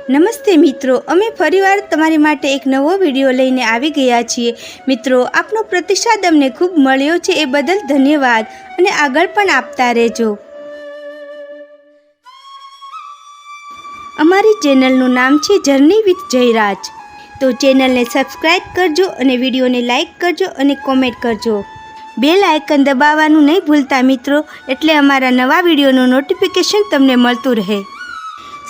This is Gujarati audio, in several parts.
નમસ્તે મિત્રો, અમે ફરીવાર તમારી માટે એક નવો વિડીયો લઈને આવી ગયા છીએ। મિત્રો, આપનો પ્રતિસાદ અમને ખૂબ મળ્યો છે, એ બદલ ધન્યવાદ અને આગળ પણ આપતા રહેજો। અમારી ચેનલનું નામ છે જર્ની વિથ જયરાજ, તો ચેનલને સબસ્ક્રાઈબ કરજો અને વિડીયોને લાઈક કરજો અને કોમેન્ટ કરજો। બેલ આઇકન દબાવવાનું નહીં ભૂલતા મિત્રો, એટલે અમારા નવા વિડીયોનું નોટિફિકેશન તમને મળતું રહે।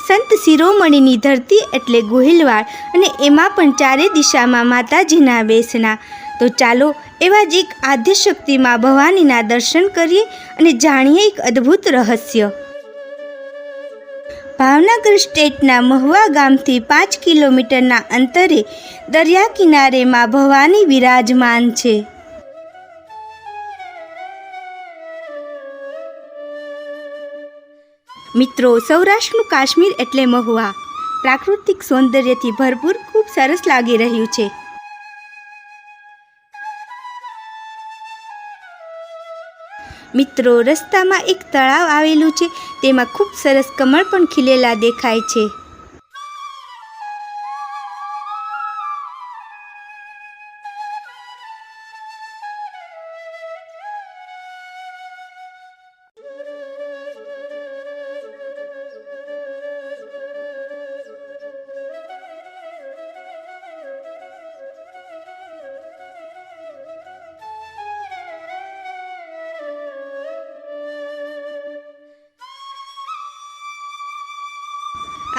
સંત શિરોમણીની ધરતી એટલે ગોહિલવાડ, અને એમાં પણ ચારે દિશામાં માતાજીના બેસણા। તો ચાલો એવા જ એક આદ્યશક્તિ માં ભવાનીના દર્શન કરીએ અને જાણીએ એક અદ્ભુત રહસ્ય। ભાવનગર સ્ટેટના મહુવા ગામથી 5 કિલોમીટરના અંતરે દરિયા કિનારે માં ભવાની વિરાજમાન છે। મિત્રો, સૌરાષ્ટ્રનું કાશ્મીર એટલે મહુવા પ્રાકૃતિક સૌંદર્યથી ભરપૂર ખૂબ સરસ લાગી રહ્યું છે। મિત્રો, રસ્તામાં એક તળાવ આવેલું છે, તેમાં ખૂબ સરસ કમળ પણ ખીલેલા દેખાય છે।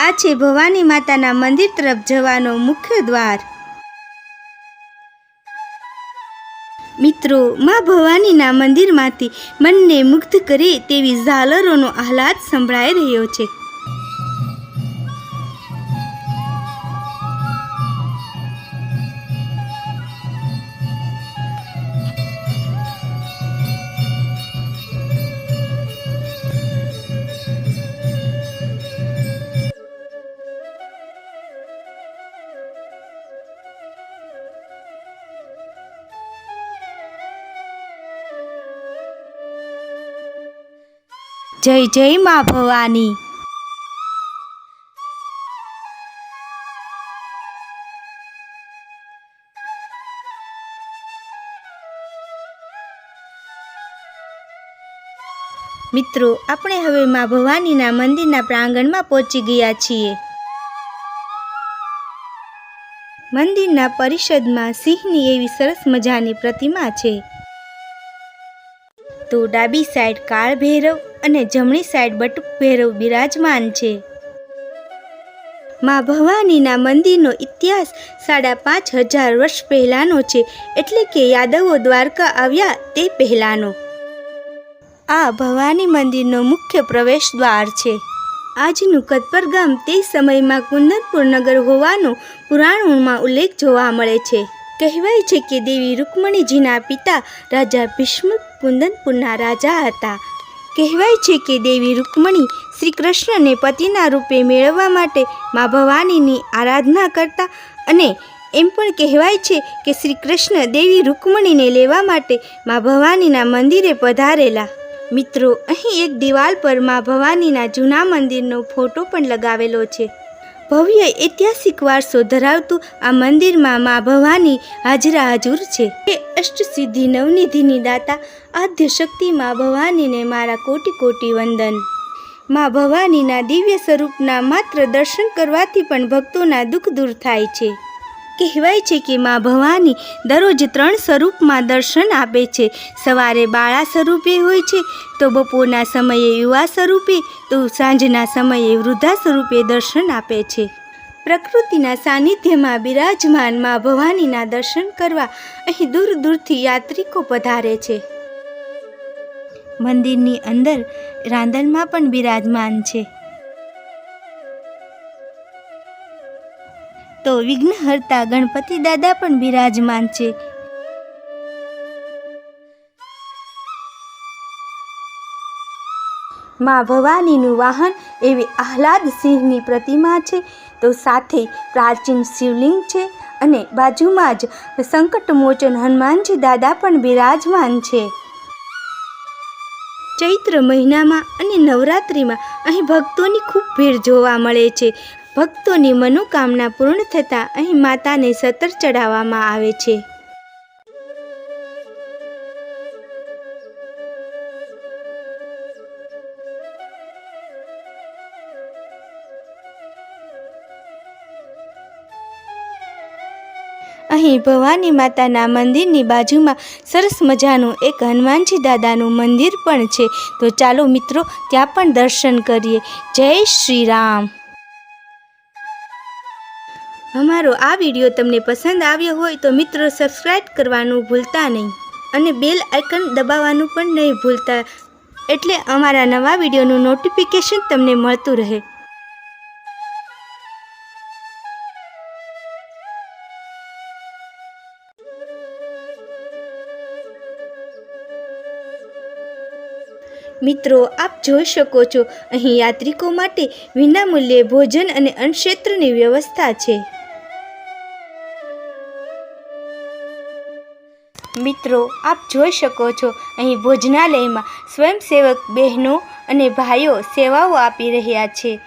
આ છે ભવાની માતાના મંદિર તરફ જવાનો મુખ્ય દ્વાર। મિત્રો, માં ભવાનીના મંદિરમાંથી મનને મુગ્ધ કરે તેવી ઝાલરોનો આહલાદ સંભળાઈ રહ્યો છે। જય જય માં ભવાની। મિત્રો, આપણે હવે માં ભવાનીના મંદિરના પ્રાંગણમાં પહોંચી ગયા છીએ। મંદિરના પરિષદમાં સિંહની એવી સરસ મજાની પ્રતિમા છે। તો ડાબી સાઈડ કાળ ભૈરવ અને જમણી સાઈડ બટુક ભૈરવ બિરાજમાન છે। માં ભવાનીના મંદિરનો ઇતિહાસ 5,500 વર્ષ પહેલાનો છે, એટલે કે યાદવો દ્વારકા આવ્યા તે પહેલાનો। આ ભવાની મંદિરનો મુખ્ય પ્રવેશ દ્વાર છે। આજનું કતપર ગામ તે સમયમાં કુંદનપુર નગર હોવાનો પુરાણોમાં ઉલ્લેખ જોવા મળે છે। કહેવાય છે કે દેવી રૂકમણીજીના પિતા રાજા ભીષ્મ કુંદનપુરના રાજા હતા। કહેવાય છે કે દેવી રૂકમણી શ્રી કૃષ્ણને પતિના રૂપે મેળવવા માટે માં ભવાનીની આરાધના કરતા, અને એમ પણ કહેવાય છે કે શ્રી કૃષ્ણ દેવી રૂકમણીને લેવા માટે માં ભવાનીના મંદિરે પધારેલા। મિત્રો, અહીં એક દિવાલ પર માં ભવાનીના જૂના મંદિરનો ફોટો પણ લગાવેલો છે। ભવ્ય ઐતિહાસિક વારસો ધરાવતું આ મંદિરમાં માં ભવાની હાજરા હજુર છે। એ અષ્ટસિદ્ધિ નવનિધિની દાતા આદ્યશક્તિ માં ભવાનીને મારા કોટી કોટી વંદન। માં ભવાનીના દિવ્ય સ્વરૂપના માત્ર દર્શન કરવાથી પણ ભક્તોના દુઃખ દૂર થાય છે। કહેવાય છે કે માં ભવાની દરરોજ 3 સ્વરૂપમાં દર્શન આપે છે। સવારે બાળા સ્વરૂપે હોય છે, તો બપોરના સમયે યુવા સ્વરૂપે, તો સાંજના સમયે વૃદ્ધા સ્વરૂપે દર્શન આપે છે। પ્રકૃતિના સાનિધ્યમાં બિરાજમાન માં ભવાનીના દર્શન કરવા અહીં દૂર દૂરથી યાત્રિકો પધારે છે। મંદિરની અંદર રાંદલમાં પણ બિરાજમાન છે। તો વિઘ્નહર્તા ગણપતિ દાદા પણ બિરાજમાન છે। માં ભવાનીનું વાહન એવી આહલાદ સિંહની પ્રતિમા છે। તો સાથે પ્રાચીન શિવલિંગ છે, અને બાજુમાં જ સંકટમોચન હનુમાનજી દાદા પણ બિરાજમાન છે। ચૈત્ર મહિનામાં અને નવરાત્રિમાં અહીં ભક્તોની ખૂબ ભીડ જોવા મળે છે। ભક્તોની મનોકામના પૂર્ણ થતાં અહીં માતાને સતર ચડાવવામાં આવે છે. અહીં ભવાની માતાના મંદિરની બાજુમાં સરસ મજાનું એક હનુમાનજી દાદાનું મંદિર પણ છે. તો ચાલો મિત્રો ત્યાં પણ દર્શન કરીએ. જય શ્રી રામ. અમારો આ વિડીયો તમને પસંદ આવ્યો હોય તો મિત્રો સબસ્ક્રાઈબ કરવાનું ભૂલતા નહીં અને બેલ આઇકન દબાવવાનું પણ નહીં ભૂલતા, એટલે અમારા નવા વિડીયોનું નોટિફિકેશન તમને મળતું રહે. મિત્રો આપ જોઈ શકો છો અહીં યાત્રિકો માટે વિનામૂલ્યે ભોજન અને અન્નક્ષેત્રની વ્યવસ્થા છે. મિત્રો આપ જોઈ શકો છો અહીં ભોજનાલયમાં સ્વયંસેવક બહેનો અને ભાઈઓ સેવાઓ આપી રહ્યા છે.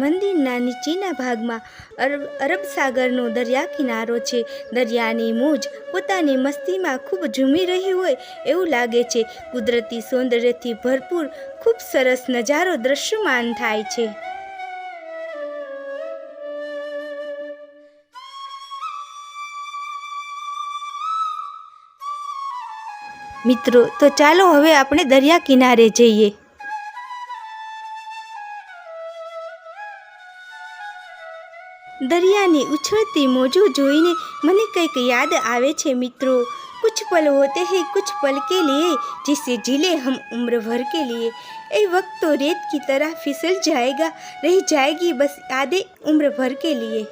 મંદિરના નીચેના ભાગમાં અરબ સાગરનો દરિયા કિનારો છે. દરિયાની મોજ પોતાની મસ્તીમાં ખૂબ ઝૂમી રહી હોય એવું લાગે છે. કુદરતી સૌંદર્યથી ભરપૂર ખૂબ સરસ નજારો દૃશ્યમાન થાય છે. મિત્રો તો ચાલો હવે આપણે દરિયા કિનારે જઈએ. दरियानी उछलती मौजों जोईने मने कंईक याद आवे छे मित्रों. कुछ पल होते हैं कुछ पल के लिए जिसे जिले हम उम्र भर के लिए. ये वक्त तो रेत की तरह फिसल जाएगा, रह जाएगी बस यादें उम्र भर के लिए.